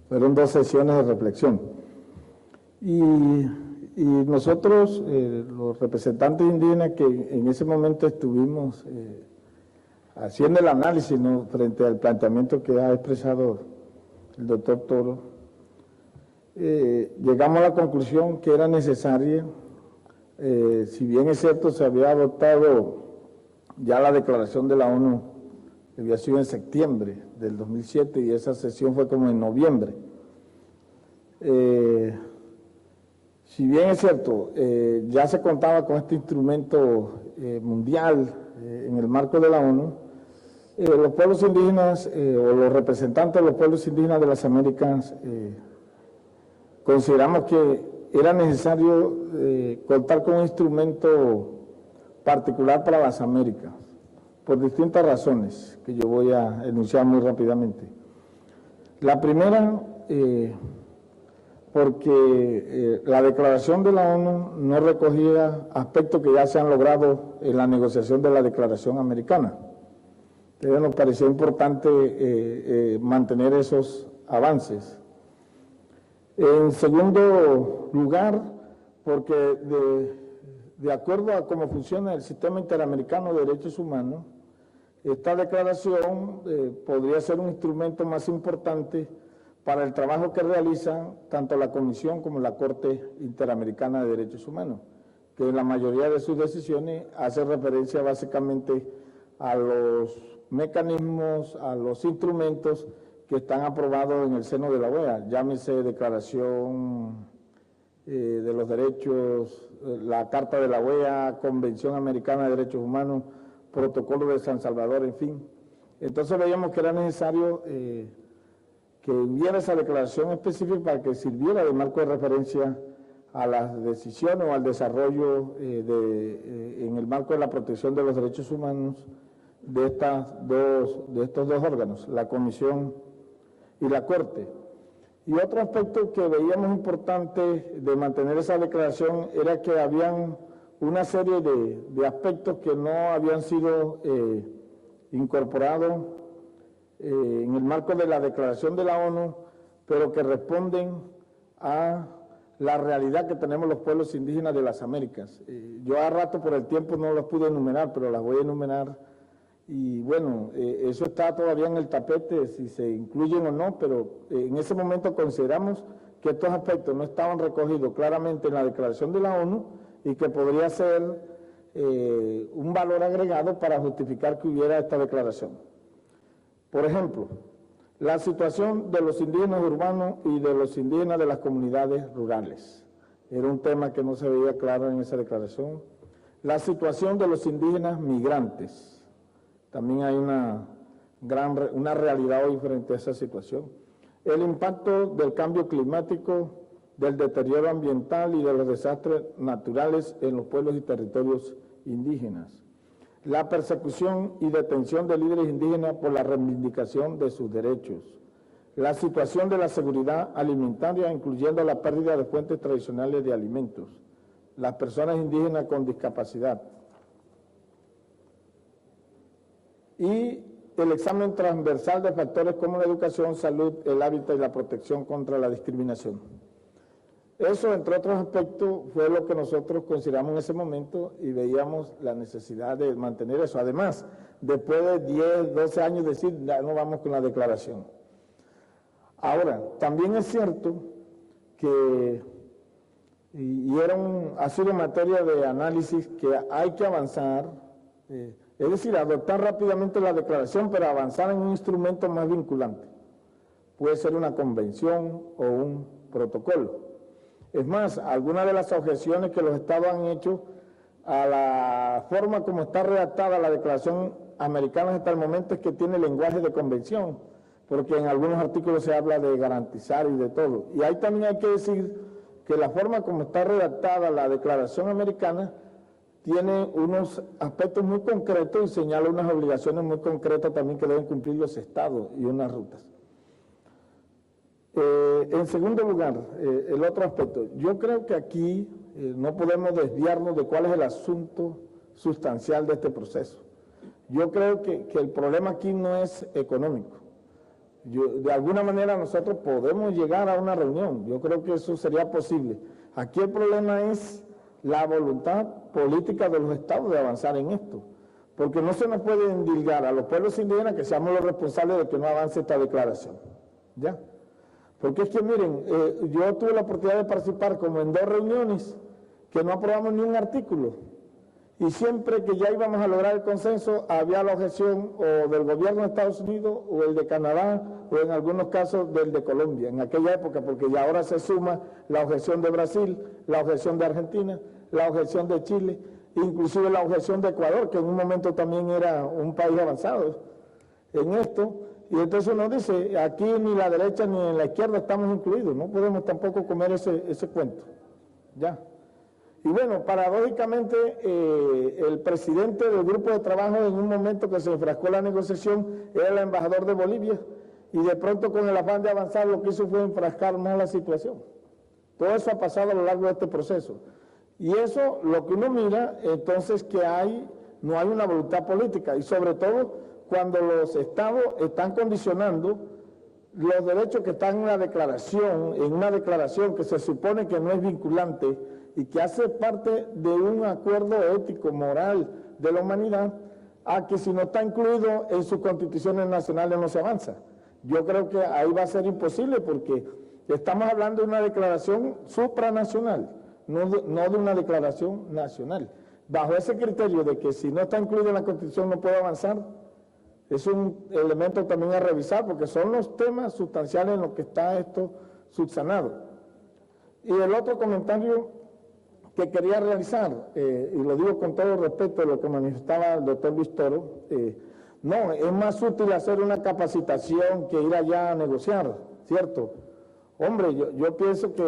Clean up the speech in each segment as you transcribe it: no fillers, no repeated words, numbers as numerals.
Fueron 2 sesiones de reflexión. Y nosotros, los representantes indígenas que en ese momento estuvimos haciendo el análisis, ¿no?, frente al planteamiento que ha expresado el doctor Toro, llegamos a la conclusión que era necesaria, si bien es cierto se había adoptado ya la declaración de la ONU, que había sido en septiembre del 2007 y esa sesión fue como en noviembre. Si bien es cierto, ya se contaba con este instrumento mundial en el marco de la ONU, los pueblos indígenas o los representantes de los pueblos indígenas de las Américas consideramos que era necesario contar con un instrumento particular para las Américas, por distintas razones que yo voy a enunciar muy rápidamente. La primera, porque la declaración de la ONU no recogía aspectos que ya se han logrado en la negociación de la Declaración Americana. Entonces nos pareció importante mantener esos avances. En segundo lugar, porque de acuerdo a cómo funciona el Sistema Interamericano de Derechos Humanos, esta declaración podría ser un instrumento más importante para el trabajo que realizan tanto la Comisión como la Corte Interamericana de Derechos Humanos, que en la mayoría de sus decisiones hace referencia básicamente a los mecanismos, a los instrumentos que están aprobados en el seno de la OEA, llámese Declaración de los Derechos, la Carta de la OEA, Convención Americana de Derechos Humanos, Protocolo de San Salvador, en fin. Entonces veíamos que era necesario que hubiera esa declaración específica para que sirviera de marco de referencia a las decisiones o al desarrollo en el marco de la protección de los derechos humanos de estos dos órganos, la Comisión y la Corte. Y otro aspecto que veíamos importante de mantener esa declaración era que habían una serie de aspectos que no habían sido incorporados en el marco de la declaración de la ONU, pero que responden a la realidad que tenemos los pueblos indígenas de las Américas. Yo a rato por el tiempo no los pude enumerar, pero las voy a enumerar. Y bueno, eso está todavía en el tapete, si se incluyen o no, pero en ese momento consideramos que estos aspectos no estaban recogidos claramente en la declaración de la ONU y que podría ser un valor agregado para justificar que hubiera esta declaración. Por ejemplo, la situación de los indígenas urbanos y de los indígenas de las comunidades rurales. Era un tema que no se veía claro en esa declaración. La situación de los indígenas migrantes. También hay una realidad hoy frente a esa situación. El impacto del cambio climático, del deterioro ambiental y de los desastres naturales en los pueblos y territorios indígenas. La persecución y detención de líderes indígenas por la reivindicación de sus derechos. La situación de la seguridad alimentaria, incluyendo la pérdida de fuentes tradicionales de alimentos. Las personas indígenas con discapacidad. Y el examen transversal de factores como la educación, salud, el hábitat y la protección contra la discriminación. Eso, entre otros aspectos, fue lo que nosotros consideramos en ese momento y veíamos la necesidad de mantener eso. Además, después de 10, 12 años decir, ya no vamos con la declaración. Ahora, también es cierto que, ha sido materia de análisis, que hay que avanzar, es decir, adoptar rápidamente la declaración, pero avanzar en un instrumento más vinculante. Puede ser una convención o un protocolo. Es más, algunas de las objeciones que los estados han hecho a la forma como está redactada la Declaración Americana hasta el momento es que tiene lenguaje de convención, porque en algunos artículos se habla de garantizar y de todo. Y ahí también hay que decir que la forma como está redactada la Declaración Americana tiene unos aspectos muy concretos y señala unas obligaciones muy concretas también que deben cumplir los estados y unas rutas. En segundo lugar, el otro aspecto, yo creo que aquí no podemos desviarnos de cuál es el asunto sustancial de este proceso. Yo creo que el problema aquí no es económico. De alguna manera nosotros podemos llegar a una reunión, yo creo que eso sería posible. Aquí el problema es la voluntad política de los estados de avanzar en esto, porque no se nos puede endilgar a los pueblos indígenas que seamos los responsables de que no avance esta declaración, ¿ya? Porque es que miren, yo tuve la oportunidad de participar como en 2 reuniones que no aprobamos ni un artículo. Y siempre que ya íbamos a lograr el consenso, había la objeción o del gobierno de Estados Unidos o el de Canadá o en algunos casos del de Colombia, en aquella época, porque ya ahora se suma la objeción de Brasil, la objeción de Argentina, la objeción de Chile, inclusive la objeción de Ecuador, que en un momento también era un país avanzado en esto. Y entonces uno dice, aquí ni la derecha ni la izquierda estamos incluidos, no podemos tampoco comer ese cuento, ¿ya? Y bueno, paradójicamente, el presidente del grupo de trabajo en un momento que se enfrascó la negociación era el embajador de Bolivia y de pronto con el afán de avanzar lo que hizo fue enfrascar más la situación. Todo eso ha pasado a lo largo de este proceso. Y eso, lo que uno mira, entonces que no hay una voluntad política y sobre todo cuando los estados están condicionando los derechos que están en una declaración que se supone que no es vinculante y que hace parte de un acuerdo ético, moral de la humanidad, a que si no está incluido en sus constituciones nacionales no se avanza. Yo creo que ahí va a ser imposible porque estamos hablando de una declaración supranacional, no de una declaración nacional. Bajo ese criterio de que si no está incluido en la constitución no puede avanzar, es un elemento también a revisar porque son los temas sustanciales en los que está esto subsanado. Y el otro comentario que quería realizar, y lo digo con todo respeto a lo que manifestaba el doctor Luis Toro, no, es más útil hacer una capacitación que ir allá a negociar, ¿cierto? Hombre, yo pienso que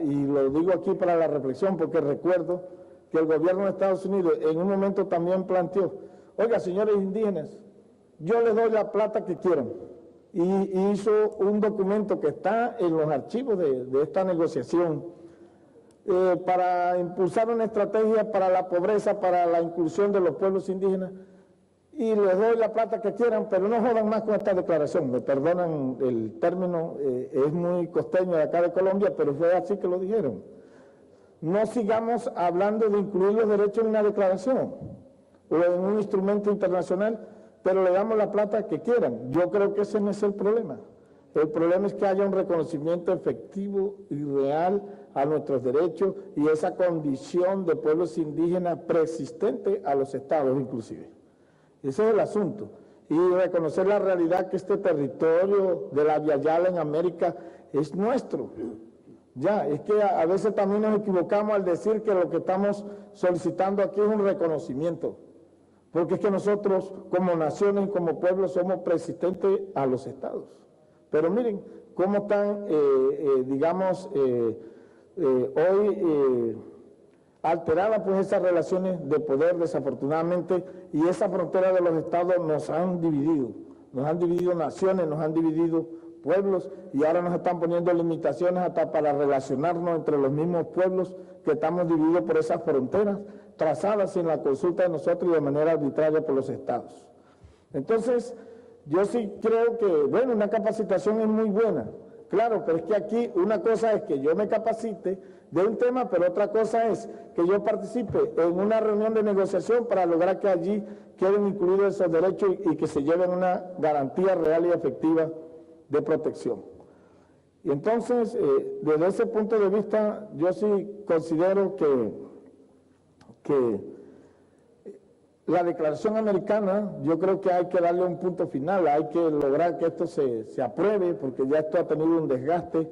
y lo digo aquí para la reflexión, porque recuerdo que el gobierno de Estados Unidos en un momento también planteó, oiga, señores indígenas, yo les doy la plata que quieran, y hizo un documento que está en los archivos de esta negociación, para impulsar una estrategia para la pobreza, para la inclusión de los pueblos indígenas, y les doy la plata que quieran, pero no jodan más con esta declaración. Me perdonan el término, es muy costeño de acá de Colombia, pero fue así que lo dijeron. No sigamos hablando de incluir los derechos en una declaración o en un instrumento internacional, pero le damos la plata que quieran. Yo creo que ese no es el problema. El problema es que haya un reconocimiento efectivo y real a nuestros derechos y esa condición de pueblos indígenas preexistente a los estados inclusive. Ese es el asunto. Y reconocer la realidad que este territorio de la Via Yala en América es nuestro. Ya, es que a veces también nos equivocamos al decir que lo que estamos solicitando aquí es un reconocimiento. Porque es que nosotros como naciones y como pueblos somos preexistentes a los estados. Pero miren cómo están, hoy alteradas pues esas relaciones de poder desafortunadamente, y esa frontera de los estados nos han dividido naciones, nos han dividido pueblos, y ahora nos están poniendo limitaciones hasta para relacionarnos entre los mismos pueblos que estamos divididos por esas fronteras trazadas sin la consulta de nosotros y de manera arbitraria por los estados. Entonces, yo sí creo que, bueno, una capacitación es muy buena, claro, pero es que aquí una cosa es que yo me capacite de un tema, pero otra cosa es que yo participe en una reunión de negociación para lograr que allí queden incluidos esos derechos y que se lleven una garantía real y efectiva de protección. Y entonces, desde ese punto de vista, yo sí considero que la declaración americana, yo creo que hay que darle un punto final, hay que lograr que esto se apruebe, porque ya esto ha tenido un desgaste,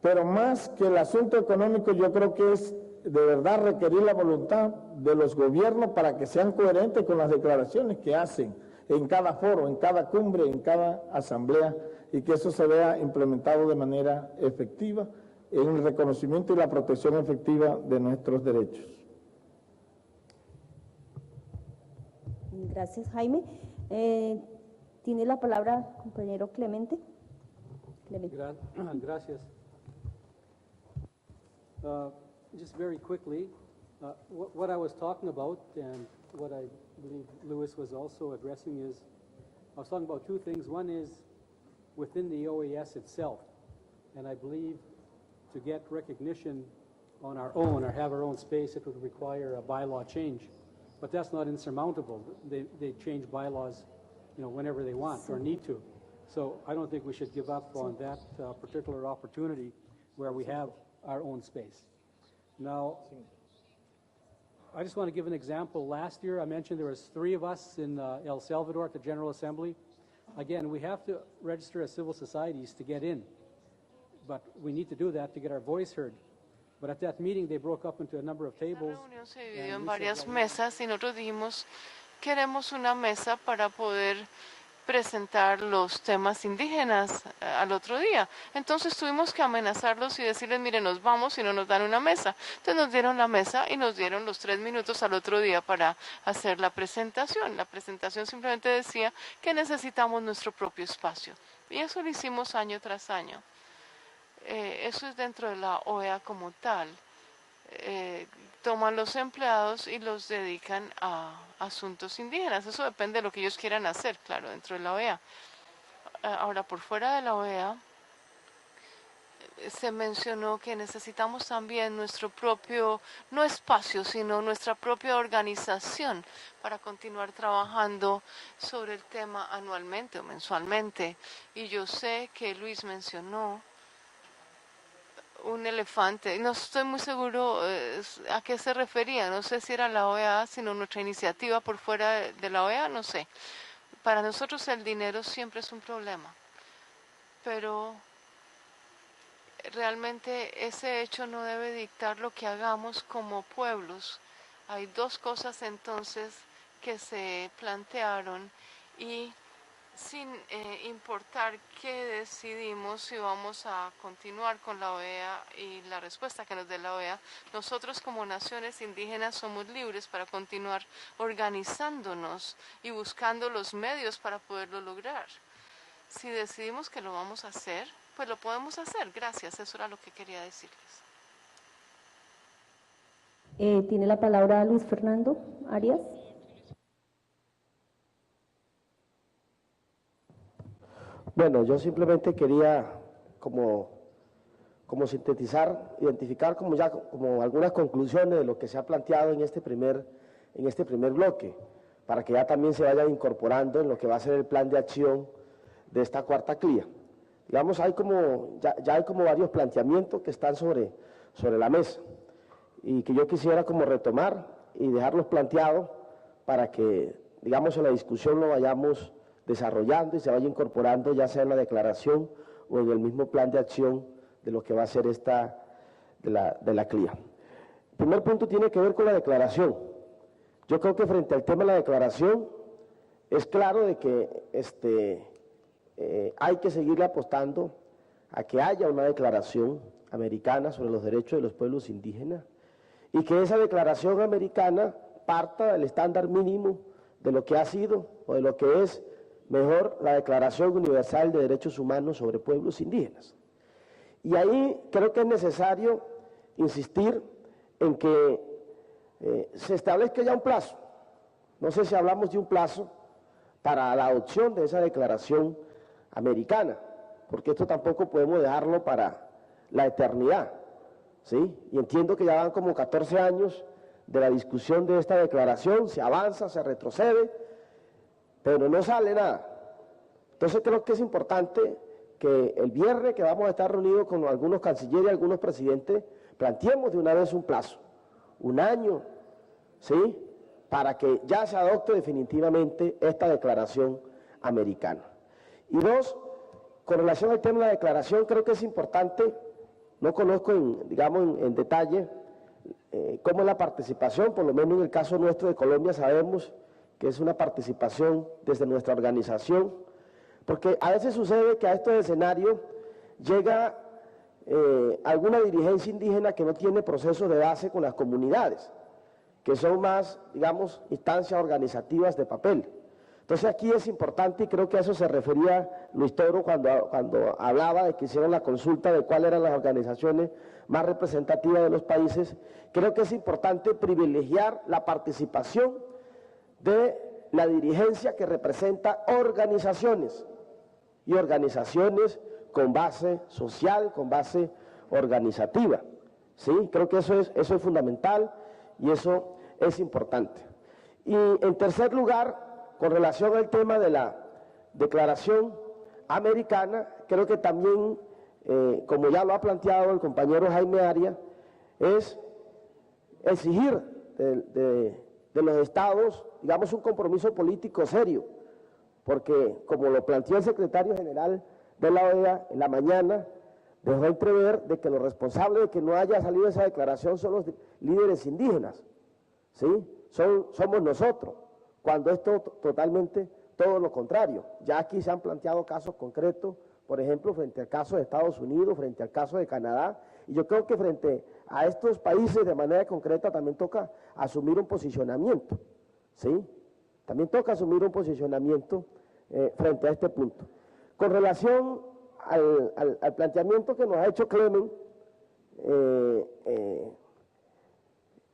pero más que el asunto económico, yo creo que es de verdad requerir la voluntad de los gobiernos para que sean coherentes con las declaraciones que hacen en cada foro, en cada cumbre, en cada asamblea, y que eso se vea implementado de manera efectiva en el reconocimiento y la protección efectiva de nuestros derechos. Gracias, Jaime. Tiene la palabra compañero Clemente. Gracias. Just very quickly, what I was talking about and what I believe Louis was also addressing is, I was talking about two things. One is within the OAS itself. And I believe to get recognition on our own or have our own space, it would require a bylaw change. But that's not insurmountable. They change bylaws, whenever they want or need to. So I don't think we should give up on that particular opportunity where we have our own space. Now, I just want to give an example. Last year, I mentioned there was 3 of us in El Salvador at the General Assembly. Again, we have to register as civil societies to get in, but we need to do that to get our voice heard. But at that meeting, they broke up into a number of tables. La reunión se dividió en varias mesas y nosotros dijimos, queremos una mesa para poder presentar los temas indígenas al otro día. Entonces tuvimos que amenazarlos y decirles, miren, nos vamos si no nos dan una mesa. Entonces nos dieron la mesa y nos dieron los 3 minutos al otro día para hacer la presentación. La presentación simplemente decía que necesitamos nuestro propio espacio. Y eso lo hicimos año tras año. Eso es dentro de la OEA como tal. Toman los empleados y los dedican a asuntos indígenas. Eso depende de lo que ellos quieran hacer, claro, dentro de la OEA. Ahora, por fuera de la OEA, se mencionó que necesitamos también nuestro propio, no espacio, sino nuestra propia organización para continuar trabajando sobre el tema anualmente o mensualmente. Y yo sé que Luis mencionó un elefante. No estoy muy seguro a qué se refería. No sé si era la OEA, sino nuestra iniciativa por fuera de la OEA, no sé. Para nosotros el dinero siempre es un problema. Pero realmente ese hecho no debe dictar lo que hagamos como pueblos. Hay 2 cosas entonces que se plantearon y sin importar qué decidimos, si vamos a continuar con la OEA y la respuesta que nos dé la OEA, nosotros como naciones indígenas somos libres para continuar organizándonos y buscando los medios para poderlo lograr. Si decidimos que lo vamos a hacer, pues lo podemos hacer. Gracias, eso era lo que quería decirles. Tiene la palabra Luis Fernando Arias. Bueno, yo simplemente quería como sintetizar, identificar como algunas conclusiones de lo que se ha planteado en este primer bloque, para que ya también se vayan incorporando en lo que va a ser el plan de acción de esta cuarta CLIA. Digamos, ya hay como varios planteamientos que están sobre la mesa y que yo quisiera como retomar y dejarlos planteados para que, digamos, en la discusión lo vayamos desarrollando y se vaya incorporando ya sea en la declaración o en el mismo plan de acción de lo que va a ser de la CLIA. El primer punto tiene que ver con la declaración. Yo creo que frente al tema de la declaración es claro de que hay que seguirle apostando a que haya una declaración americana sobre los derechos de los pueblos indígenas y que esa declaración americana parta del estándar mínimo de lo que ha sido o de lo que es mejor la Declaración Universal de Derechos Humanos sobre Pueblos Indígenas. Y ahí creo que es necesario insistir en que se establezca ya un plazo. No sé si hablamos de un plazo para la adopción de esa declaración americana, porque esto tampoco podemos dejarlo para la eternidad, ¿sí? Y entiendo que ya van como 14 años de la discusión de esta declaración, se avanza, se retrocede, pero no sale nada. Entonces creo que es importante que el viernes que vamos a estar reunidos con algunos cancilleres y algunos presidentes, planteemos de una vez un plazo, 1 año, ¿sí?, para que ya se adopte definitivamente esta declaración americana. Y 2, con relación al tema de la declaración, creo que es importante, no conozco en detalle cómo es la participación, por lo menos en el caso nuestro de Colombia sabemos que es una participación desde nuestra organización, porque a veces sucede que a estos escenarios llega alguna dirigencia indígena que no tiene procesos de base con las comunidades, que son más, digamos, instancias organizativas de papel. Entonces aquí es importante, y creo que a eso se refería Luis Toro cuando hablaba de que hicieron la consulta de cuáles eran las organizaciones más representativas de los países, creo que es importante privilegiar la participación de la dirigencia que representa organizaciones y organizaciones con base social, con base organizativa. ¿Sí? Creo que eso es fundamental y eso es importante. Y en tercer lugar, con relación al tema de la Declaración Americana, creo que también, como ya lo ha planteado el compañero Jaime Arias, es exigir de los estados, digamos, un compromiso político serio, porque como lo planteó el secretario general de la OEA en la mañana, dejó entrever de que los responsables de que no haya salido esa declaración son los líderes indígenas, ¿sí? Somos nosotros, cuando es totalmente todo lo contrario. Ya aquí se han planteado casos concretos, por ejemplo, frente al caso de Estados Unidos, frente al caso de Canadá, y yo creo que frente a estos países de manera concreta también toca asumir un posicionamiento, ¿sí? También toca asumir un posicionamiento frente a este punto. Con relación al planteamiento que nos ha hecho Clemen,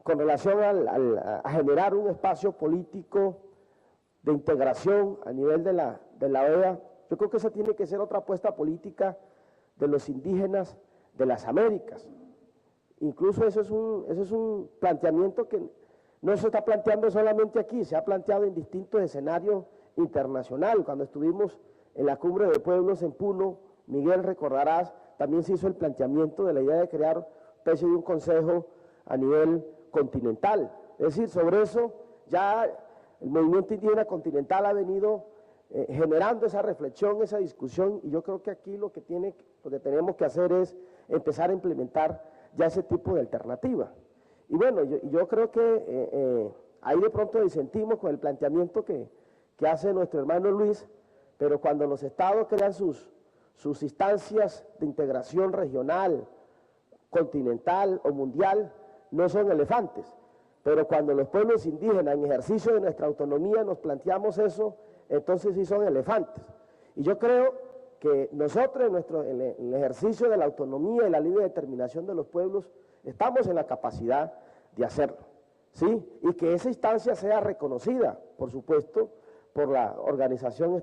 con relación a generar un espacio político de integración a nivel de la OEA, yo creo que esa tiene que ser otra apuesta política de los indígenas de las Américas. Incluso eso es un planteamiento que no se está planteando solamente aquí, se ha planteado en distintos escenarios internacionales. Cuando estuvimos en la Cumbre de Pueblos en Puno, Miguel, recordarás, también se hizo el planteamiento de la idea de crear una especie de un consejo a nivel continental. Es decir, sobre eso ya el movimiento indígena continental ha venido generando esa reflexión, esa discusión, y yo creo que aquí lo que tenemos que hacer es empezar a implementar ya ese tipo de alternativa. Y bueno, yo creo que ahí de pronto disentimos con el planteamiento que hace nuestro hermano Luis, pero cuando los estados crean sus instancias de integración regional, continental o mundial, no son elefantes. Pero cuando los pueblos indígenas en ejercicio de nuestra autonomía nos planteamos eso, entonces sí son elefantes. Y yo creo que nosotros en el ejercicio de la autonomía y la libre determinación de los pueblos estamos en la capacidad de hacerlo, ¿sí? Y que esa instancia sea reconocida, por supuesto, por la Organización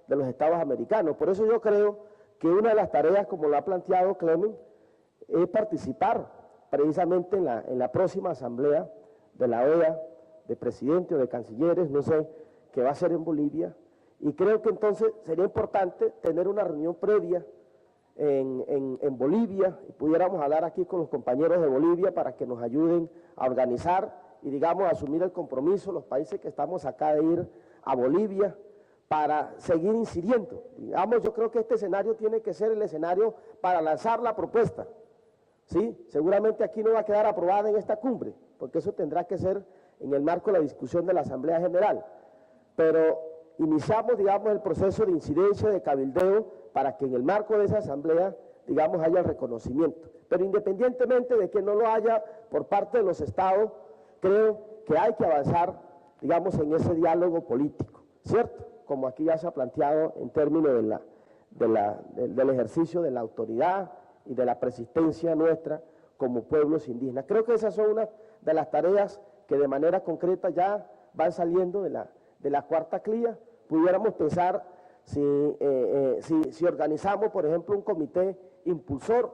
de los Estados Americanos. Por eso yo creo que una de las tareas, como lo ha planteado Clemen, es participar precisamente en la próxima asamblea de la OEA, de presidentes o de cancilleres, no sé, que va a ser en Bolivia, y creo que entonces sería importante tener una reunión previa en Bolivia, y pudiéramos hablar aquí con los compañeros de Bolivia para que nos ayuden a organizar y, digamos, asumir el compromiso, los países que estamos acá, de ir a Bolivia para seguir incidiendo. Digamos, yo creo que este escenario tiene que ser el escenario para lanzar la propuesta, ¿sí? Seguramente aquí no va a quedar aprobada en esta cumbre, porque eso tendrá que ser en el marco de la discusión de la Asamblea General, pero iniciamos, digamos, el proceso de incidencia, de cabildeo, para que en el marco de esa asamblea, digamos, haya el reconocimiento. Pero independientemente de que no lo haya por parte de los estados, creo que hay que avanzar, digamos, en ese diálogo político, ¿cierto? Como aquí ya se ha planteado en términos del ejercicio de la autoridad y de la persistencia nuestra como pueblos indígenas. Creo que esas son una de las tareas que de manera concreta ya van saliendo de la cuarta CLIA. Pudiéramos pensar si organizamos, por ejemplo, un comité impulsor,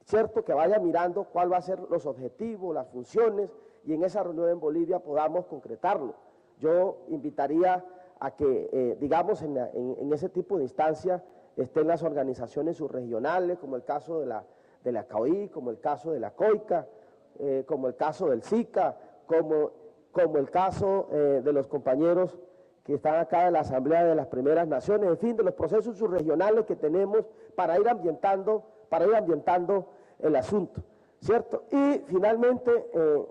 ¿cierto?, que vaya mirando cuál va a ser los objetivos, las funciones, y en esa reunión en Bolivia podamos concretarlo. Yo invitaría a que, digamos, en ese tipo de instancia estén las organizaciones subregionales, como el caso de la CAOI, como el caso de la COICA, como el caso del SICA, como el caso de los compañeros que están acá en la Asamblea de las Primeras Naciones, en fin, de los procesos subregionales que tenemos para ir ambientando el asunto, ¿cierto? Y finalmente,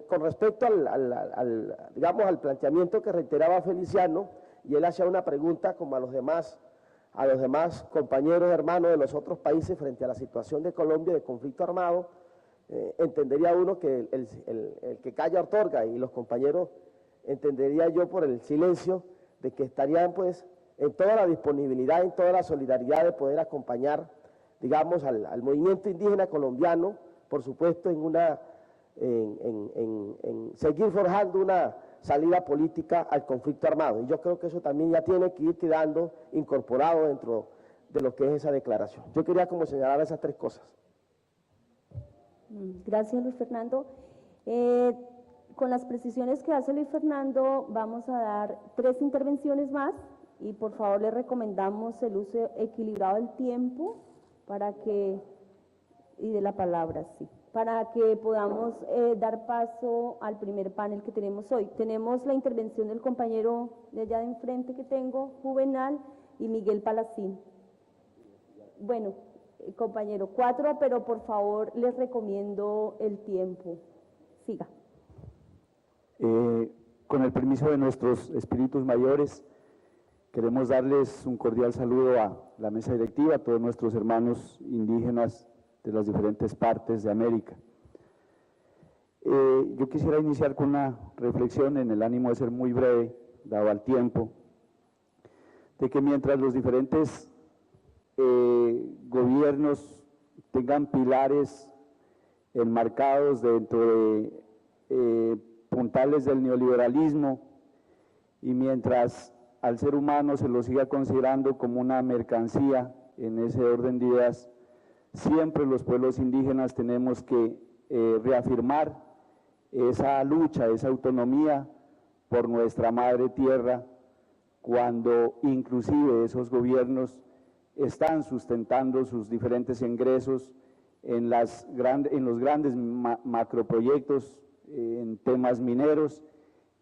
con respecto al planteamiento que reiteraba Feliciano, y él hacía una pregunta como a los demás compañeros hermanos de los otros países frente a la situación de Colombia de conflicto armado, entendería uno que el que calla otorga, y los compañeros entendería yo por el silencio de que estarían pues en toda la disponibilidad, en toda la solidaridad de poder acompañar, digamos, al movimiento indígena colombiano, por supuesto, en seguir forjando una salida política al conflicto armado. Y yo creo que eso también ya tiene que ir quedando incorporado dentro de lo que es esa declaración. Yo quería como señalar esas tres cosas. Gracias, Luis Fernando. Con las precisiones que hace Luis Fernando, vamos a dar 3 intervenciones más y por favor le recomendamos el uso equilibrado del tiempo y de la palabra, sí, para que podamos dar paso al primer panel que tenemos hoy. Tenemos la intervención del compañero de allá de enfrente que tengo, Juvenal, y Miguel Palacín. Bueno, compañero, 4, pero por favor les recomiendo el tiempo. Siga. Con el permiso de nuestros espíritus mayores, queremos darles un cordial saludo a la mesa directiva, a todos nuestros hermanos indígenas de las diferentes partes de América. Yo quisiera iniciar con una reflexión en el ánimo de ser muy breve, dado al tiempo, de que mientras los diferentes gobiernos tengan pilares enmarcados dentro de puntales del neoliberalismo y mientras al ser humano se lo siga considerando como una mercancía en ese orden de ideas, siempre los pueblos indígenas tenemos que reafirmar esa lucha, esa autonomía por nuestra madre tierra, cuando inclusive esos gobiernos están sustentando sus diferentes ingresos en los grandes macroproyectos en temas mineros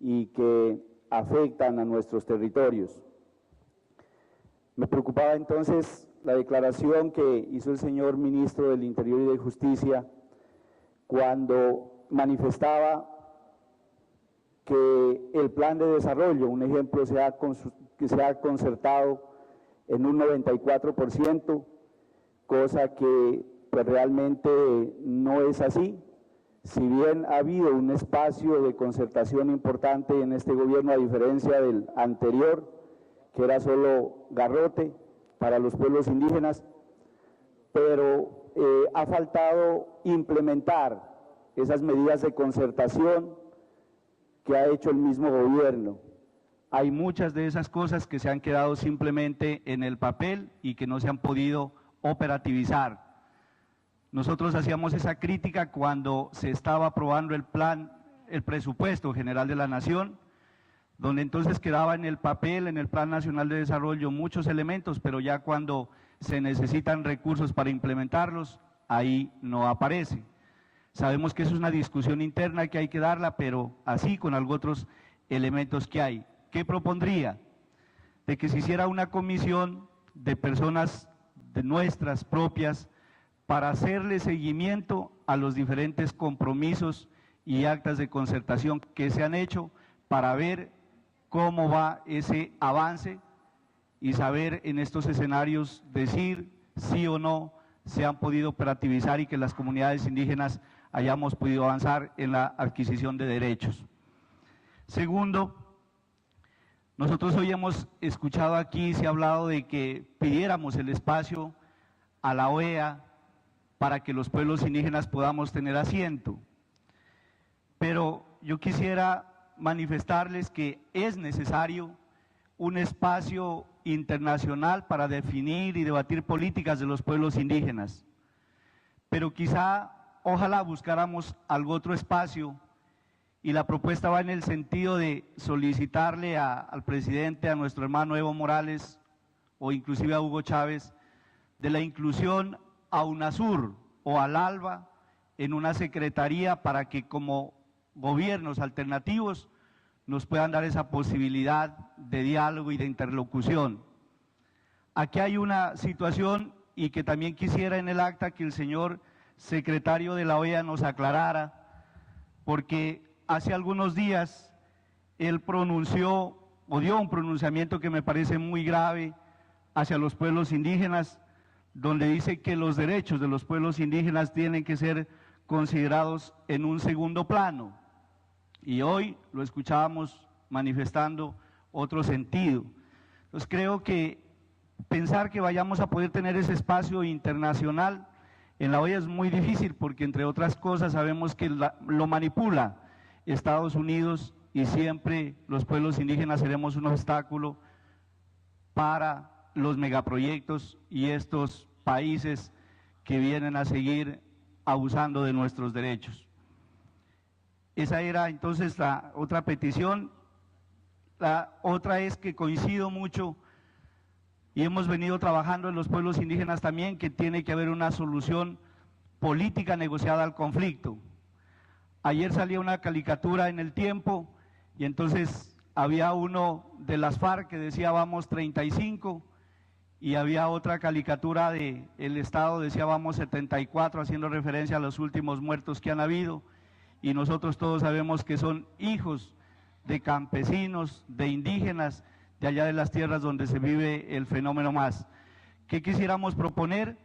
y que afectan a nuestros territorios. Me preocupaba entonces la declaración que hizo el señor ministro del Interior y de Justicia cuando manifestaba que el plan de desarrollo, un ejemplo, que se ha concertado en un 94%, cosa que pues, realmente no es así. Si bien ha habido un espacio de concertación importante en este gobierno, a diferencia del anterior, que era solo garrote para los pueblos indígenas, pero ha faltado implementar esas medidas de concertación que ha hecho el mismo gobierno. Hay muchas de esas cosas que se han quedado simplemente en el papel y que no se han podido operativizar. Nosotros hacíamos esa crítica cuando se estaba aprobando el presupuesto general de la Nación, donde entonces quedaba en el papel, en el Plan Nacional de Desarrollo, muchos elementos, pero ya cuando se necesitan recursos para implementarlos, ahí no aparece. Sabemos que eso es una discusión interna que hay que darla, pero así con algunos otros elementos que hay. ¿Qué propondría? De que se hiciera una comisión de personas de nuestras propias para hacerle seguimiento a los diferentes compromisos y actas de concertación que se han hecho para ver cómo va ese avance y saber en estos escenarios decir sí o no se han podido operativizar y que las comunidades indígenas hayamos podido avanzar en la adquisición de derechos. Segundo, nosotros hoy hemos escuchado aquí, se ha hablado de que pidiéramos el espacio a la OEA para que los pueblos indígenas podamos tener asiento. Pero yo quisiera manifestarles que es necesario un espacio internacional para definir y debatir políticas de los pueblos indígenas. Pero quizá, ojalá buscáramos algún otro espacio, y la propuesta va en el sentido de solicitarle al presidente, a nuestro hermano Evo Morales, o inclusive a Hugo Chávez, de la inclusión a UNASUR o al ALBA en una secretaría para que como gobiernos alternativos nos puedan dar esa posibilidad de diálogo y de interlocución. Aquí hay una situación y que también quisiera en el acta que el señor secretario de la OEA nos aclarara, porque hace algunos días él pronunció o dio un pronunciamiento que me parece muy grave hacia los pueblos indígenas, donde dice que los derechos de los pueblos indígenas tienen que ser considerados en un segundo plano. Y hoy lo escuchábamos manifestando otro sentido. Entonces creo que pensar que vayamos a poder tener ese espacio internacional en la OEA es muy difícil porque entre otras cosas sabemos que lo manipula Estados Unidos y siempre los pueblos indígenas seremos un obstáculo para los megaproyectos y estos países que vienen a seguir abusando de nuestros derechos. Esa era entonces la otra petición. La otra es que coincido mucho y hemos venido trabajando en los pueblos indígenas también, que tiene que haber una solución política negociada al conflicto. Ayer salía una caricatura en El Tiempo y entonces había uno de las FARC que decía vamos 35 y había otra caricatura de el Estado decía vamos 74, haciendo referencia a los últimos muertos que han habido, y nosotros todos sabemos que son hijos de campesinos, de indígenas, de allá de las tierras donde se vive el fenómeno más. ¿Qué quisiéramos proponer?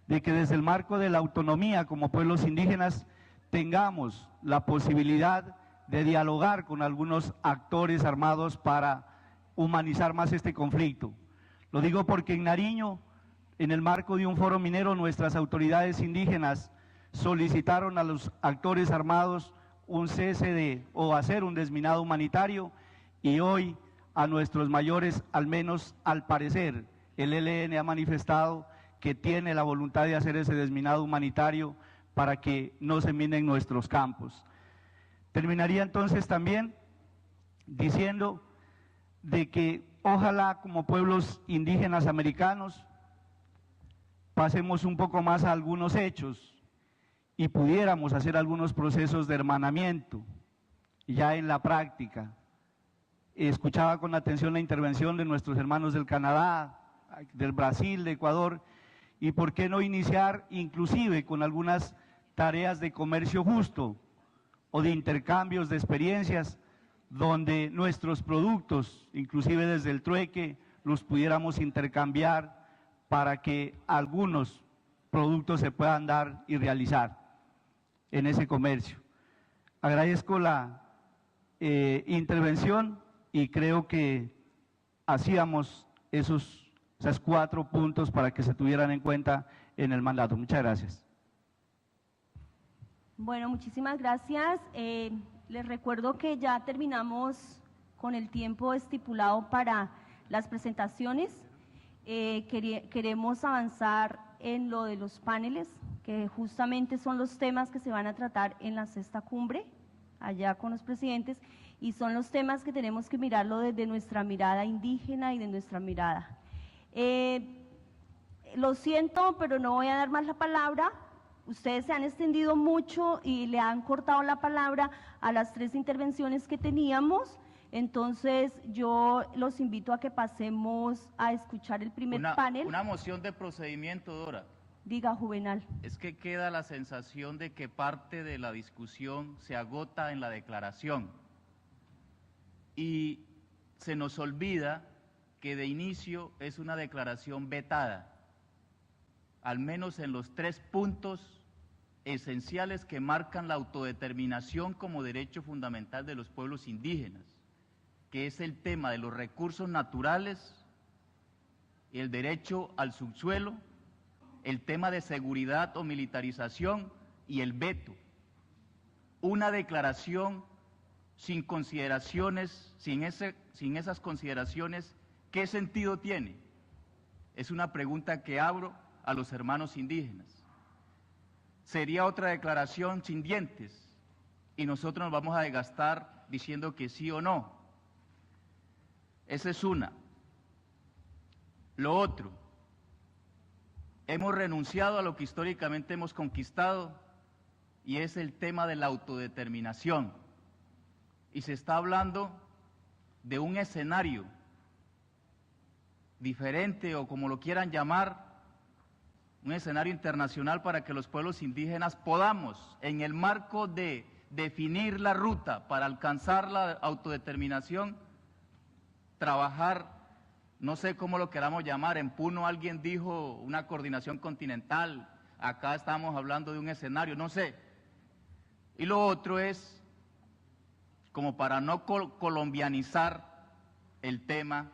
De que desde el marco de la autonomía como pueblos indígenas tengamos la posibilidad de dialogar con algunos actores armados para humanizar más este conflicto. Lo digo porque en Nariño, en el marco de un foro minero, nuestras autoridades indígenas solicitaron a los actores armados un cese o hacer un desminado humanitario, y hoy a nuestros mayores, al menos al parecer, el ELN ha manifestado que tiene la voluntad de hacer ese desminado humanitario para que no se minen nuestros campos. Terminaría entonces también diciendo de que ojalá como pueblos indígenas americanos pasemos un poco más a algunos hechos y pudiéramos hacer algunos procesos de hermanamiento ya en la práctica. Escuchaba con atención la intervención de nuestros hermanos del Canadá, del Brasil, de Ecuador, y por qué no iniciar inclusive con algunas tareas de comercio justo o de intercambios de experiencias, donde nuestros productos, inclusive desde el trueque, los pudiéramos intercambiar para que algunos productos se puedan dar y realizar en ese comercio. Agradezco la intervención y creo que hacíamos esos 4 puntos para que se tuvieran en cuenta en el mandato. Muchas gracias. Bueno, muchísimas gracias. Les recuerdo que ya terminamos con el tiempo estipulado para las presentaciones. Queremos avanzar en lo de los paneles, que justamente son los temas que se van a tratar en la 6ª cumbre, allá con los presidentes, y son los temas que tenemos que mirarlo desde nuestra mirada indígena y de nuestra mirada. Lo siento, pero no voy a dar más la palabra. Ustedes se han extendido mucho y le han cortado la palabra a las 3 intervenciones que teníamos. Entonces, yo los invito a que pasemos a escuchar el primer panel. Una moción de procedimiento, Dora. Diga, Juvenal. Es que queda la sensación de que parte de la discusión se agota en la declaración. Y se nos olvida que de inicio es una declaración vetada, al menos en los 3 puntos esenciales que marcan la autodeterminación como derecho fundamental de los pueblos indígenas, que es el tema de los recursos naturales, el derecho al subsuelo, el tema de seguridad o militarización y el veto. Una declaración sin consideraciones, sin esas consideraciones, ¿qué sentido tiene? Es una pregunta que abro a los hermanos indígenas. Sería otra declaración sin dientes y nosotros nos vamos a desgastar diciendo que sí o no. Esa es una. Lo otro, hemos renunciado a lo que históricamente hemos conquistado y es el tema de la autodeterminación. Y se está hablando de un escenario diferente o como lo quieran llamar, un escenario internacional para que los pueblos indígenas podamos, en el marco de definir la ruta para alcanzar la autodeterminación, trabajar, no sé cómo lo queramos llamar. En Puno alguien dijo una coordinación continental, acá estamos hablando de un escenario, no sé. Y lo otro es, como para no colombianizar el tema,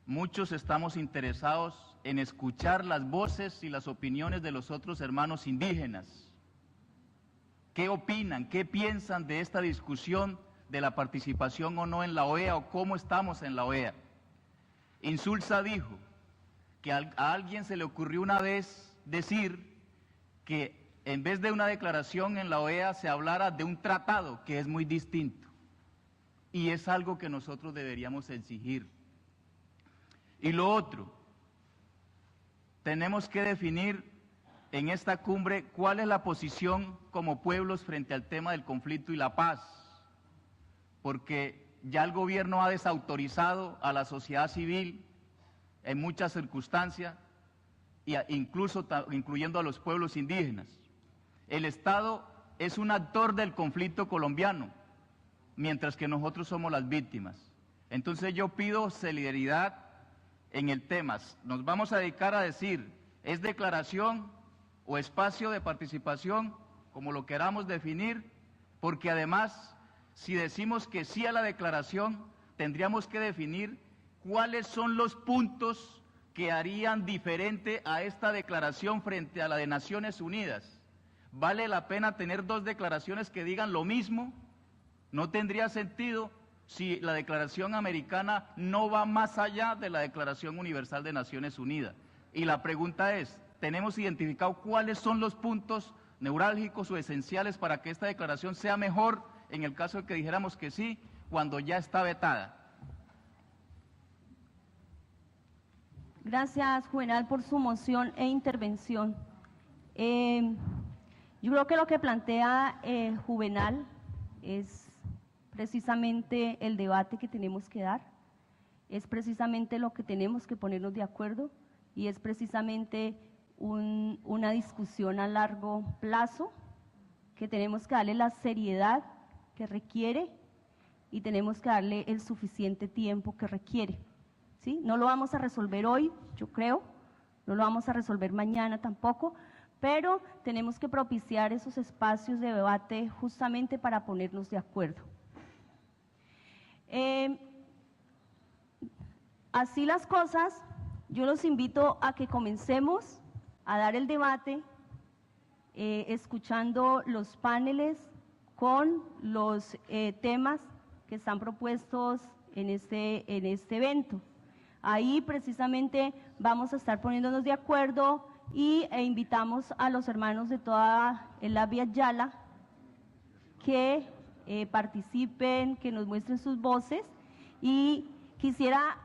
muchos estamos interesados en escuchar las voces y las opiniones de los otros hermanos indígenas. ¿Qué opinan? ¿Qué piensan de esta discusión de la participación o no en la OEA o cómo estamos en la OEA? Insulza dijo que a alguien se le ocurrió una vez decir que en vez de una declaración en la OEA se hablara de un tratado, que es muy distinto. Y es algo que nosotros deberíamos exigir. Y lo otro, tenemos que definir en esta cumbre cuál es la posición como pueblos frente al tema del conflicto y la paz, porque ya el gobierno ha desautorizado a la sociedad civil en muchas circunstancias, incluso incluyendo a los pueblos indígenas. El Estado es un actor del conflicto colombiano, mientras que nosotros somos las víctimas. Entonces yo pido solidaridad en el tema. Nos vamos a dedicar a decir, ¿es declaración o espacio de participación, como lo queramos definir? Porque además, si decimos que sí a la declaración, tendríamos que definir cuáles son los puntos que harían diferente a esta declaración frente a la de Naciones Unidas. ¿Vale la pena tener dos declaraciones que digan lo mismo? No tendría sentido si la declaración americana no va más allá de la Declaración Universal de Naciones Unidas. Y la pregunta es, ¿tenemos identificado cuáles son los puntos neurálgicos o esenciales para que esta declaración sea mejor en el caso de que dijéramos que sí, cuando ya está vetada? Gracias, Juvenal, por su moción e intervención. Yo creo que lo que plantea Juvenal es precisamente el debate que tenemos que dar, es precisamente lo que tenemos que ponernos de acuerdo y es precisamente una discusión a largo plazo que tenemos que darle la seriedad que requiere y tenemos que darle el suficiente tiempo que requiere. ¿Sí? No lo vamos a resolver hoy, yo creo, no lo vamos a resolver mañana tampoco, pero tenemos que propiciar esos espacios de debate justamente para ponernos de acuerdo. Así las cosas, yo los invito a que comencemos a dar el debate, escuchando los paneles con los temas que están propuestos en este evento. Ahí precisamente vamos a estar poniéndonos de acuerdo e invitamos a los hermanos de toda la Vía Yala que participen, que nos muestren sus voces. Y quisiera,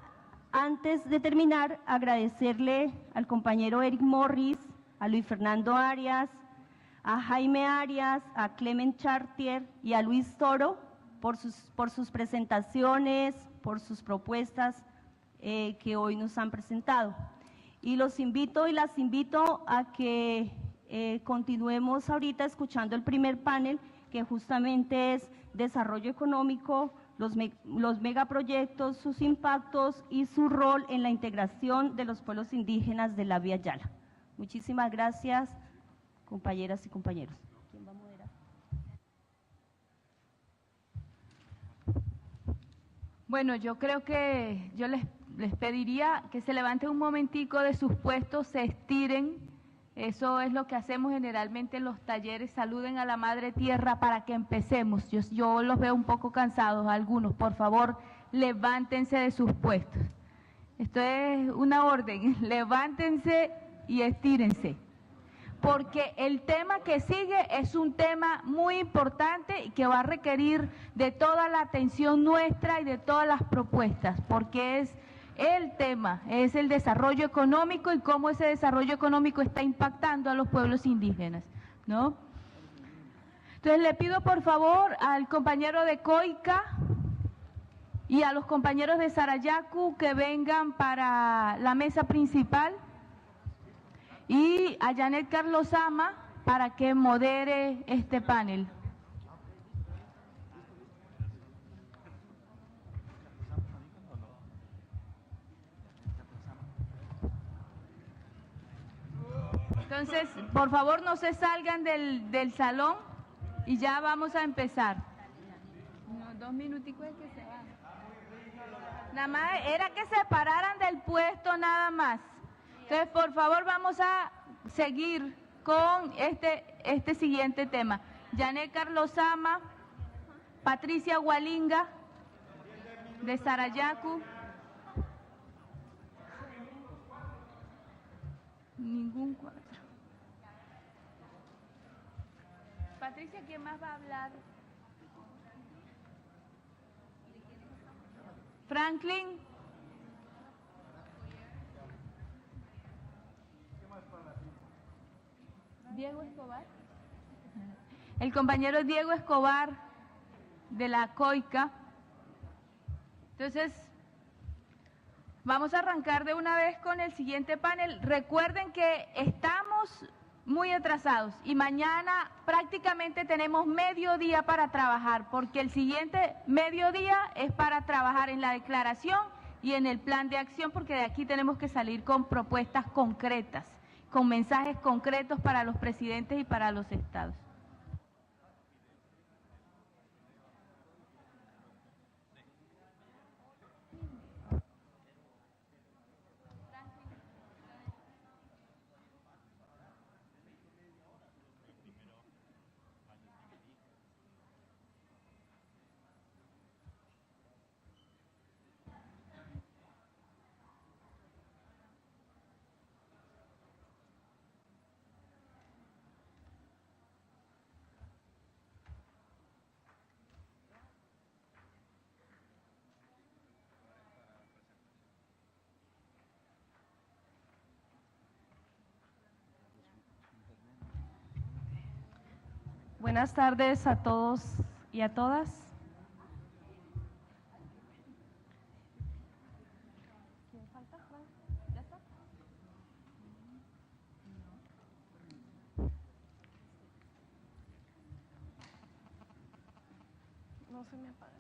antes de terminar, agradecerle al compañero Eric Morris, a Luis Fernando Arias, a Jaime Arias, a Clement Chartier y a Luis Toro por sus presentaciones, por sus propuestas que hoy nos han presentado. Y los invito y las invito a que continuemos ahorita escuchando el primer panel, que justamente es desarrollo económico, los megaproyectos, sus impactos y su rol en la integración de los pueblos indígenas de la Vía Yala. Muchísimas gracias, compañeras y compañeros. ¿Quién va a moderar? Bueno, yo creo que yo les pediría que se levanten un momentico de sus puestos, se estiren. Eso es lo que hacemos generalmente en los talleres, saluden a la Madre Tierra para que empecemos. Yo los veo un poco cansados, algunos. Por favor, levántense de sus puestos. Esto es una orden, levántense y estírense. Porque el tema que sigue es un tema muy importante y que va a requerir de toda la atención nuestra y de todas las propuestas, porque es el tema, es el desarrollo económico y cómo ese desarrollo económico está impactando a los pueblos indígenas, ¿no? Entonces le pido por favor al compañero de Coica y a los compañeros de Sarayaku que vengan para la mesa principal y a Janet Carlos Ama para que modere este panel. Entonces, por favor, no se salgan del salón y ya vamos a empezar. No, 2 minuticos es que se van. Nada más era que se pararan del puesto nada más. Entonces, por favor, vamos a seguir con este siguiente tema. Janet Carlos Ama, Patricia Hualinga, de Sarayaku. Ningún 4. Patricia, ¿quién más va a hablar? Franklin. Diego Escobar. El compañero Diego Escobar de la COICA. Entonces, vamos a arrancar de una vez con el siguiente panel. Recuerden que estamos muy atrasados y mañana prácticamente tenemos mediodía para trabajar, porque el siguiente mediodía es para trabajar en la declaración y en el plan de acción, porque de aquí tenemos que salir con propuestas concretas, con mensajes concretos para los presidentes y para los estados. Buenas tardes a todos y a todas. ¿Quién falta? ¿Ya está? No se me apaga.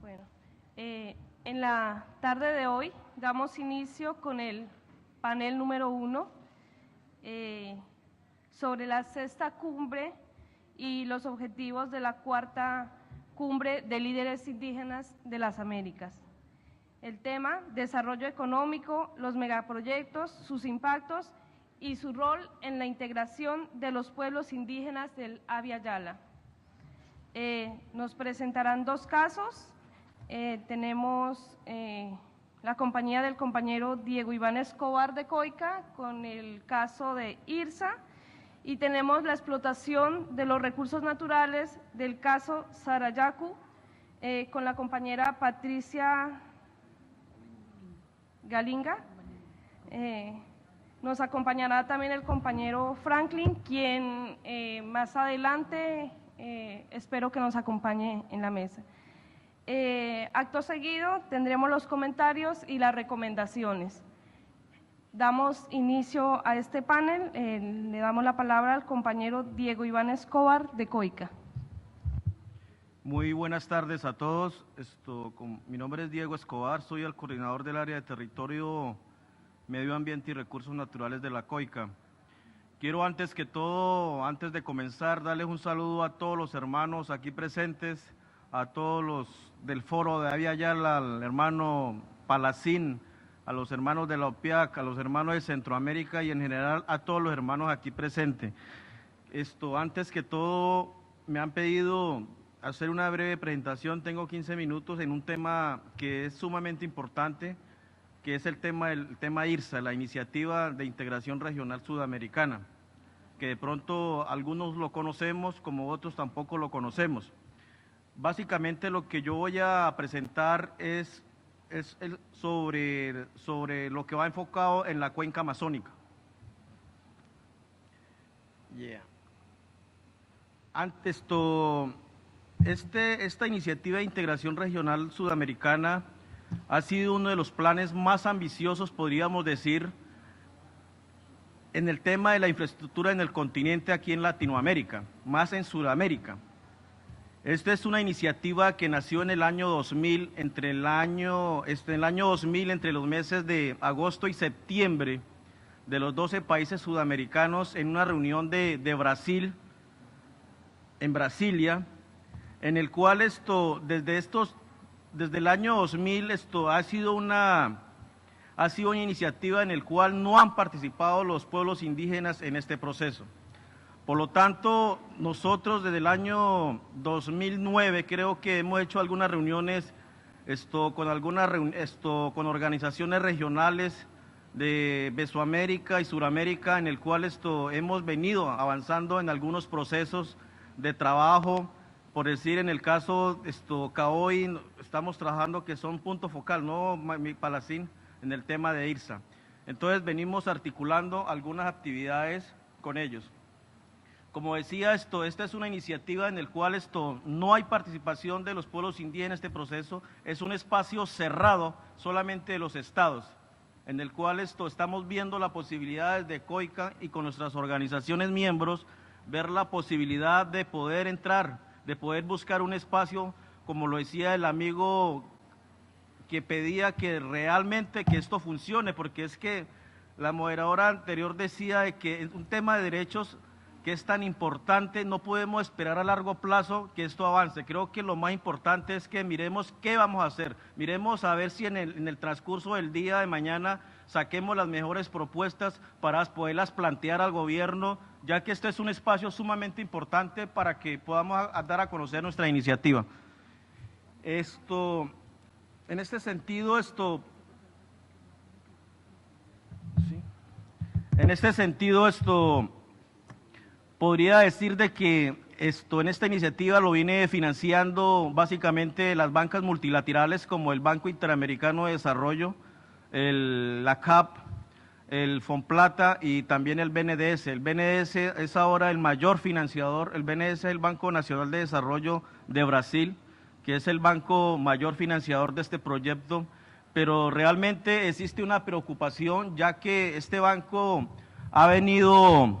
Bueno, en la tarde de hoy damos inicio con el panel número 1 sobre la 6ª cumbre y los objetivos de la 4ª cumbre de líderes indígenas de las Américas. El tema, desarrollo económico, los megaproyectos, sus impactos y su rol en la integración de los pueblos indígenas del Abya Yala. Nos presentarán 2 casos. Tenemos la compañía del compañero Diego Iván Escobar de COICA con el caso de IRSA, y tenemos la explotación de los recursos naturales del caso Sarayaku con la compañera Patricia Galinga. Nos acompañará también el compañero Franklin, quien más adelante espero que nos acompañe en la mesa. Acto seguido tendremos los comentarios y las recomendaciones. Damos inicio a este panel. Le damos la palabra al compañero Diego Iván Escobar de COICA. Muy buenas tardes a todos. Mi nombre es Diego Escobar, soy el coordinador del área de territorio, medio ambiente y recursos naturales de la COICA. Quiero antes que todo, antes de comenzar, darles un saludo a todos los hermanos aquí presentes, a todos los del foro de Abya Yala, al hermano Palacín, a los hermanos de la OPIAC, a los hermanos de Centroamérica y en general a todos los hermanos aquí presentes. Antes que todo, me han pedido hacer una breve presentación, tengo 15 minutos en un tema que es sumamente importante, que es el tema IRSA, la Iniciativa de Integración Regional Sudamericana, que de pronto algunos lo conocemos como otros tampoco lo conocemos. Básicamente lo que yo voy a presentar es sobre lo que va enfocado en la cuenca amazónica. Esta iniciativa de integración regional sudamericana ha sido uno de los planes más ambiciosos, podríamos decir, en el tema de la infraestructura en el continente aquí en Latinoamérica, más en Sudamérica. Esta es una iniciativa que nació en el año 2000, entre los meses de agosto y septiembre, de los 12 países sudamericanos en una reunión de Brasil, en Brasilia, en el cual desde el año 2000 ha sido una iniciativa en el cual no han participado los pueblos indígenas en este proceso. Por lo tanto, nosotros desde el año 2009 creo que hemos hecho algunas reuniones con organizaciones regionales de Mesoamérica y Suramérica, en el cual hemos venido avanzando en algunos procesos de trabajo. Por decir, en el caso CAOI, estamos trabajando que son punto focal, ¿no, Palacín? En el tema de IRSA. Entonces venimos articulando algunas actividades con ellos. Como decía, esta es una iniciativa en la cual no hay participación de los pueblos indígenas en este proceso, es un espacio cerrado solamente de los estados, en el cual estamos viendo la posibilidad desde COICA y con nuestras organizaciones miembros, ver la posibilidad de poder entrar, de poder buscar un espacio, como lo decía el amigo que pedía que realmente que esto funcione, porque es que la moderadora anterior decía de que es un tema de derechos que es tan importante, no podemos esperar a largo plazo que esto avance. Creo que lo más importante es que miremos qué vamos a hacer, miremos a ver si en el transcurso del día de mañana saquemos las mejores propuestas para poderlas plantear al gobierno, ya que este es un espacio sumamente importante para que podamos dar a conocer nuestra iniciativa. En este sentido, podría decir de que en esta iniciativa lo viene financiando básicamente las bancas multilaterales como el Banco Interamericano de Desarrollo, la CAP, el Fonplata y también el BNDES. El BNDES es ahora el mayor financiador, el BNDES es el Banco Nacional de Desarrollo de Brasil, que es el banco mayor financiador de este proyecto, pero realmente existe una preocupación ya que este banco ha venido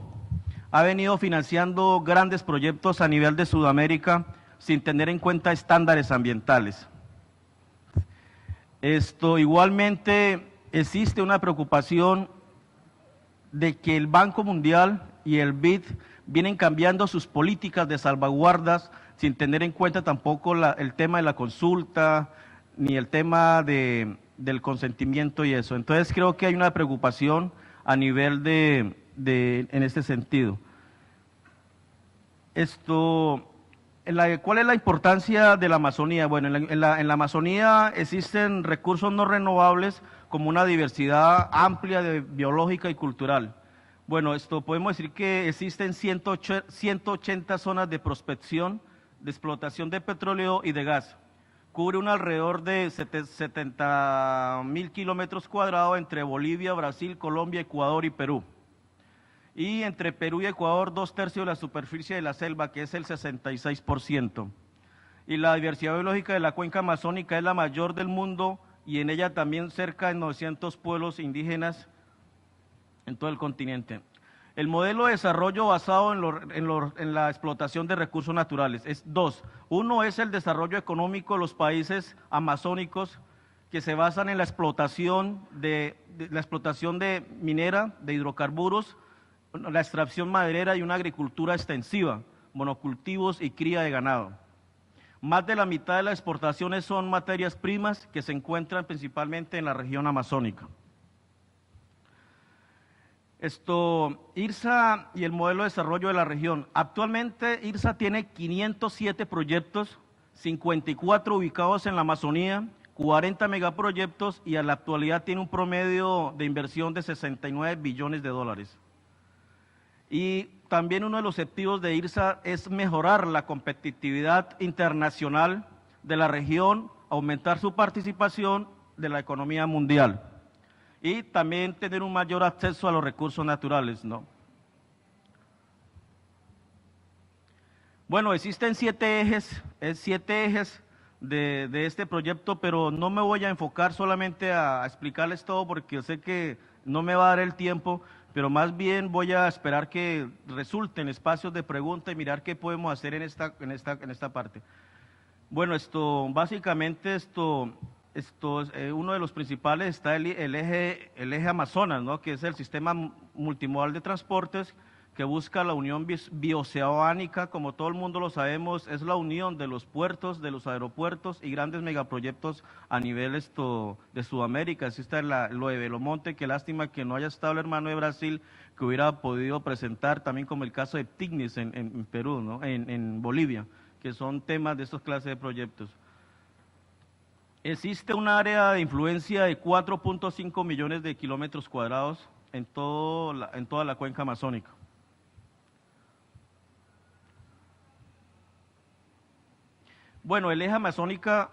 financiando grandes proyectos a nivel de Sudamérica sin tener en cuenta estándares ambientales. Igualmente existe una preocupación de que el Banco Mundial y el BID vienen cambiando sus políticas de salvaguardas sin tener en cuenta tampoco el tema de la consulta ni el tema del consentimiento y eso. Entonces creo que hay una preocupación a nivel en este sentido. ¿Cuál es la importancia de la Amazonía? Bueno, en la Amazonía existen recursos no renovables como una diversidad amplia biológica y cultural. Bueno, podemos decir que existen 180 zonas de prospección, de explotación de petróleo y de gas. Cubre un alrededor de 70.000 kilómetros cuadrados entre Bolivia, Brasil, Colombia, Ecuador y Perú. Y entre Perú y Ecuador, 2/3 de la superficie de la selva, que es el 66%. Y la diversidad biológica de la cuenca amazónica es la mayor del mundo y en ella también cerca de 900 pueblos indígenas en todo el continente. El modelo de desarrollo basado en la explotación de recursos naturales es dos. Uno es el desarrollo económico de los países amazónicos que se basan en la explotación de minera, de hidrocarburos, la extracción maderera y una agricultura extensiva, monocultivos y cría de ganado. Más de la mitad de las exportaciones son materias primas que se encuentran principalmente en la región amazónica. IRSA y el modelo de desarrollo de la región. Actualmente IRSA tiene 507 proyectos, 54 ubicados en la Amazonía, 40 megaproyectos y en la actualidad tiene un promedio de inversión de 69 billones de dólares. Y también uno de los objetivos de IRSA es mejorar la competitividad internacional de la región, aumentar su participación de la economía mundial y también tener un mayor acceso a los recursos naturales, ¿no? Bueno, existen 7 ejes de este proyecto, pero no me voy a enfocar solamente a explicarles todo porque yo sé que no me va a dar el tiempo, pero más bien voy a esperar que resulten espacios de pregunta y mirar qué podemos hacer en esta parte. Bueno, básicamente uno de los principales está el eje Amazonas, ¿no? Que es el sistema multimodal de transportes que busca la unión bioceánica, como todo el mundo lo sabemos, es la unión de los puertos, de los aeropuertos y grandes megaproyectos a nivel de Sudamérica. Así está lo de Belomonte, qué lástima que no haya estado el hermano de Brasil, que hubiera podido presentar, también como el caso de Tignis en Perú, ¿no? en Bolivia, que son temas de estos clases de proyectos. Existe un área de influencia de 4.5 millones de kilómetros cuadrados en toda la cuenca amazónica. Bueno, el eje amazónica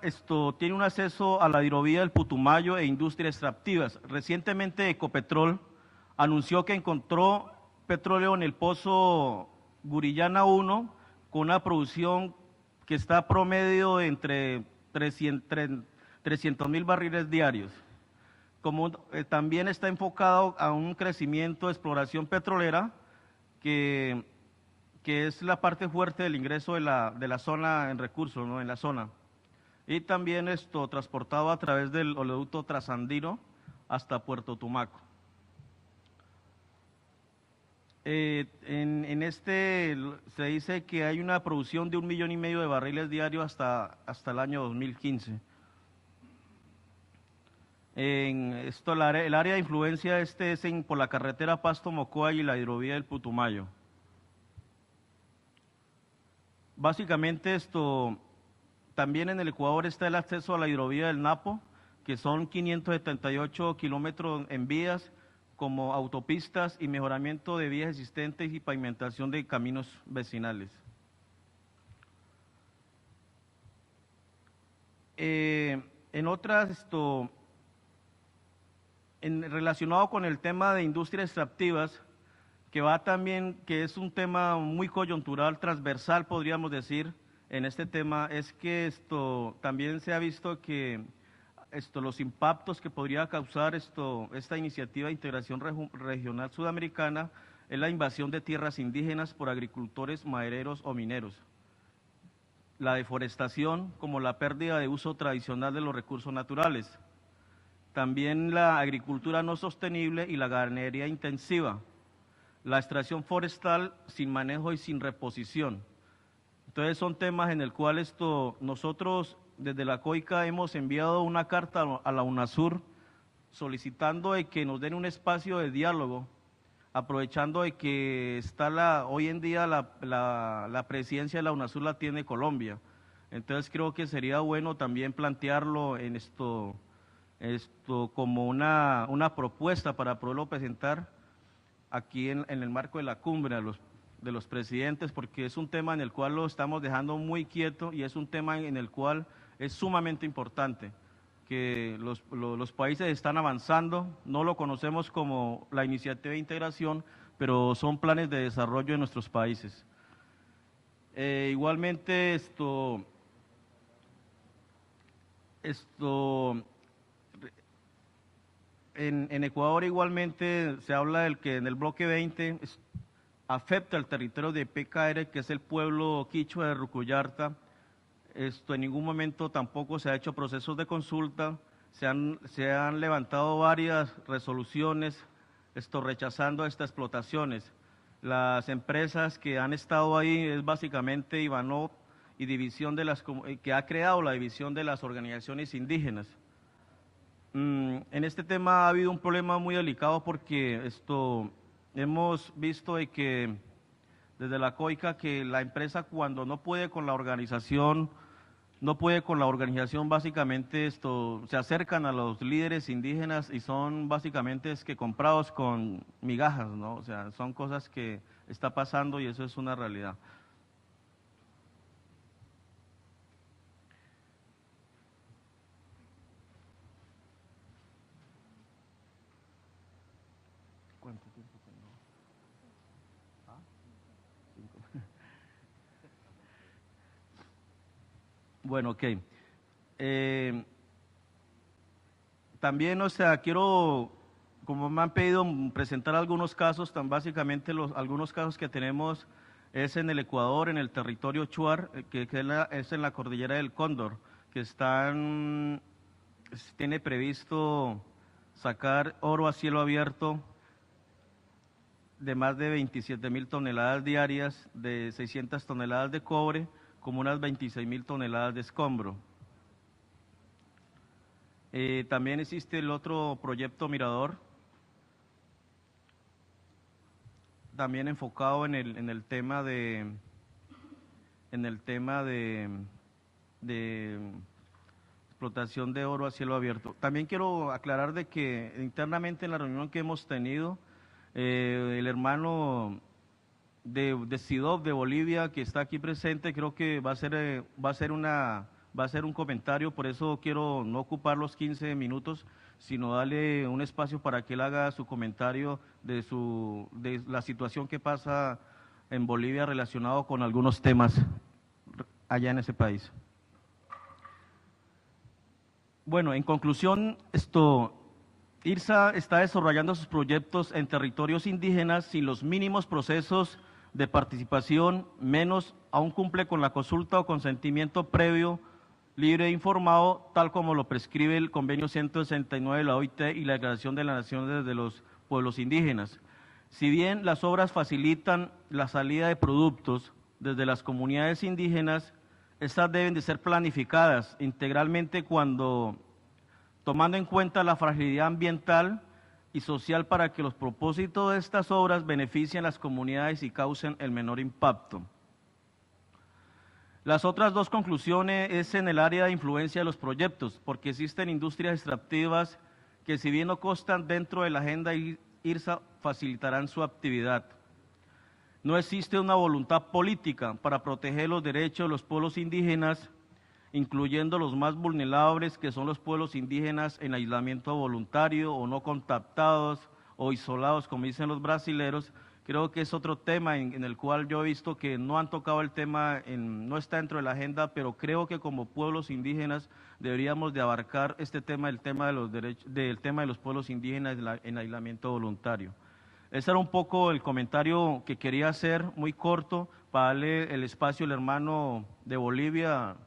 tiene un acceso a la hidrovía del Putumayo e industrias extractivas. Recientemente Ecopetrol anunció que encontró petróleo en el pozo Gurillana 1 con una producción que está promedio entre 300.000 barriles diarios. Como también está enfocado a un crecimiento de exploración petrolera que es la parte fuerte del ingreso de la zona en recursos, ¿no? En la zona. Y también transportado a través del oleoducto trasandino hasta Puerto Tumaco. Se dice que hay una producción de 1,5 millones de barriles diarios hasta el año 2015. El área de influencia es por la carretera Pasto-Mocoa y la hidrovía del Putumayo. Básicamente también en el Ecuador está el acceso a la hidrovía del Napo, que son 578 kilómetros en vías, como autopistas y mejoramiento de vías existentes y pavimentación de caminos vecinales. Relacionado con el tema de industrias extractivas, que es un tema muy coyuntural, transversal, podríamos decir, en este tema, es que también se ha visto que los impactos que podría causar esta iniciativa de integración regional sudamericana es la invasión de tierras indígenas por agricultores, madereros o mineros, la deforestación como la pérdida de uso tradicional de los recursos naturales, también la agricultura no sostenible y la ganadería intensiva, la extracción forestal sin manejo y sin reposición. Entonces son temas en el cual nosotros desde la COICA hemos enviado una carta a la UNASUR solicitando de que nos den un espacio de diálogo, aprovechando de que hoy en día la presidencia de la UNASUR la tiene Colombia. Entonces creo que sería bueno también plantearlo en como una propuesta para poderlo presentar aquí en el marco de la cumbre de los presidentes, porque es un tema en el cual lo estamos dejando muy quieto y es un tema en el cual es sumamente importante, que los países están avanzando, no lo conocemos como la iniciativa de integración, pero son planes de desarrollo de nuestros países. Igualmente en Ecuador igualmente se habla del que en el bloque 20 afecta el territorio de PKR, que es el pueblo quichua de Rucuyarta. En ningún momento tampoco se ha hecho procesos de consulta, se han levantado varias resoluciones rechazando estas explotaciones. Las empresas que han estado ahí es básicamente Ivanov y que ha creado la división de las organizaciones indígenas. En este tema ha habido un problema muy delicado porque hemos visto de que desde la COICA que la empresa cuando no puede con la organización, básicamente se acercan a los líderes indígenas y son básicamente comprados con migajas, ¿no? O sea, son cosas que está pasando y eso es una realidad. ¿Cuánto tiempo tengo? ¿Ah? 5. Bueno, ok. También, quiero, como me han pedido, presentar algunos casos, básicamente algunos casos que tenemos es en el Ecuador, en el territorio Chuar, que es en la cordillera del Cóndor, que tiene previsto sacar oro a cielo abierto de más de 27.000 toneladas diarias, de 600 toneladas de cobre, como unas 26.000 toneladas de escombro. También existe el otro proyecto Mirador, también enfocado en el tema de explotación de oro a cielo abierto. También quiero aclarar de que internamente en la reunión que hemos tenido, el hermano de SIDOB de Bolivia, que está aquí presente, creo que va a ser un comentario, por eso quiero no ocupar los 15 minutos, sino darle un espacio para que él haga su comentario de la situación que pasa en Bolivia relacionado con algunos temas allá en ese país. Bueno, en conclusión, IRSA está desarrollando sus proyectos en territorios indígenas sin los mínimos procesos de participación, menos aún cumple con la consulta o consentimiento previo, libre e informado, tal como lo prescribe el Convenio 169 de la OIT y la Declaración de las Naciones de los Pueblos Indígenas. Si bien las obras facilitan la salida de productos desde las comunidades indígenas, estas deben de ser planificadas integralmente tomando en cuenta la fragilidad ambiental y social para que los propósitos de estas obras beneficien a las comunidades y causen el menor impacto. Las otras dos conclusiones es en el área de influencia de los proyectos, porque existen industrias extractivas que si bien no constan dentro de la agenda IRSA, facilitarán su actividad. No existe una voluntad política para proteger los derechos de los pueblos indígenas, incluyendo los más vulnerables, que son los pueblos indígenas en aislamiento voluntario o no contactados o isolados, como dicen los brasileros. Creo que es otro tema en el cual yo he visto que no han tocado el tema, no está dentro de la agenda, pero creo que como pueblos indígenas deberíamos de abarcar este tema, el tema de los derechos, del tema de los pueblos indígenas en aislamiento voluntario. Ese era un poco el comentario que quería hacer, muy corto, para darle el espacio al hermano de Bolivia,